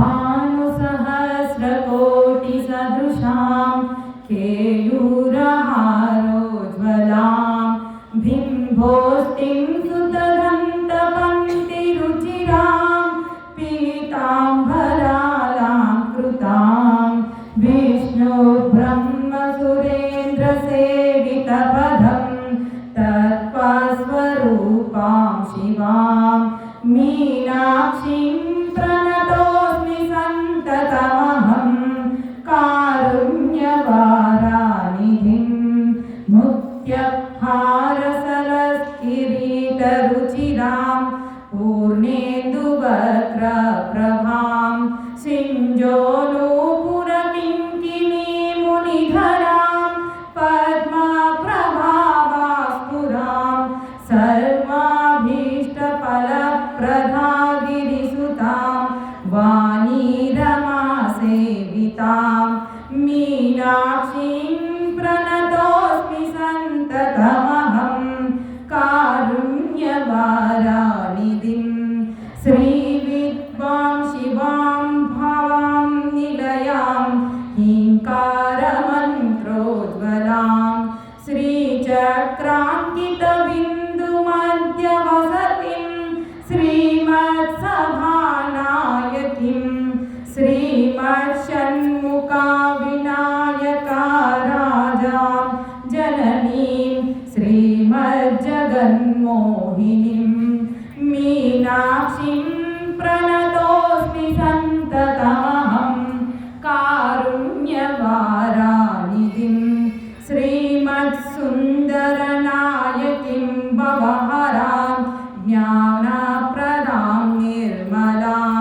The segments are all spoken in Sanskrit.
भानुसहस्रकोटिसदृशां केयूरहारोज्ज्वलां बिम्बोष्टिं सुतदन्तपङ्क्तिरुचिरां पीताम्बरालां कृतां विष्णुब्रह्मसुरेन्द्रसेवितपदं तत्त्वस्वरूपां शिवां मीनाक्षीं प्रणतोऽस्मि सन्ततमहं कारुण्यवारानिधिं मुक्त्यहारसलत्किरीटरुचिरां पूर्णेन्दुवक्त्रप्रभां सिञ्जोनूपुरकिङ्किणीमुनिधरां पद्मप्रभावास्फुरां सर्वाभीष्टफलप्रदागिरिसुतां वाणीरमासेवितां मीनाक्षीं प्रणतोऽस्मि सन्ततमहं कारुण्यवारानिधिं श्रीविद्वां शिवां भावां निलयां हीङ्कारमन्त्रोज्ज्वलां श्रीचक्राङ्कितबिन्दुमध्यवसतिं श्रीमत्सभानायकीं श्रीमत्षण्मुखाविनायकाराजां जननीं श्रीमज्जगन्मोहिनीं मीनाक्षीं प्रणतोऽस्मि सन्ततमहं कारुण्यवारानिधिं श्रीमत्सुन्दरनायकीं भवहरां ज्ञानप्रदां निर्मलां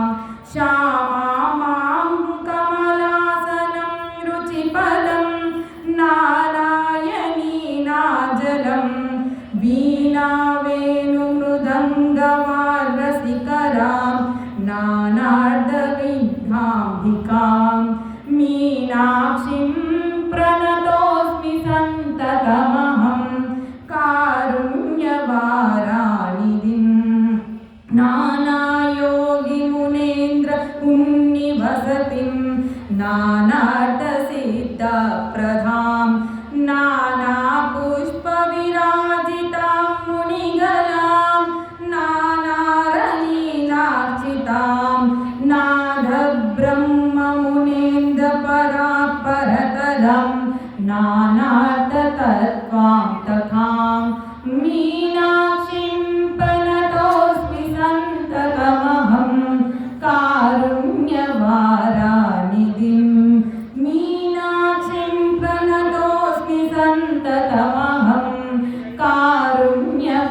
श्यामां कमलासनं रुचिपदं नारायणीनाजलं वीणावेणुमृदङ्गवाद्रसिकरां नानार्धविद्याम्बिकां मीनाक्षीं प्रणतोऽस्मि सन्ततमहं कारुण्यवारानिधिं नानायोगिमुनेन्द्रपुण्यवसतिं नानार्थसिद्धप्रदां नानापुष्पविराजितां मुनिगणां नानारलीलार्चितां नादब्रह्ममुनेन्द्रपरापरतलं नानार्थतत्त्वां तथां मीनाक्षीं प्रणतोऽस्मि सन्ततमहं कारुण्यवारानिधिं मीनाक्षीं प्रणतोऽस्मि सन्ततमहं कारुण्यवारानिधिं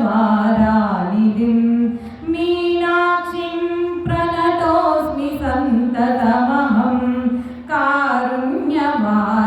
मीनाक्षीं प्रणतोऽस्मि सन्ततमहं कारुण्यवारानिधिं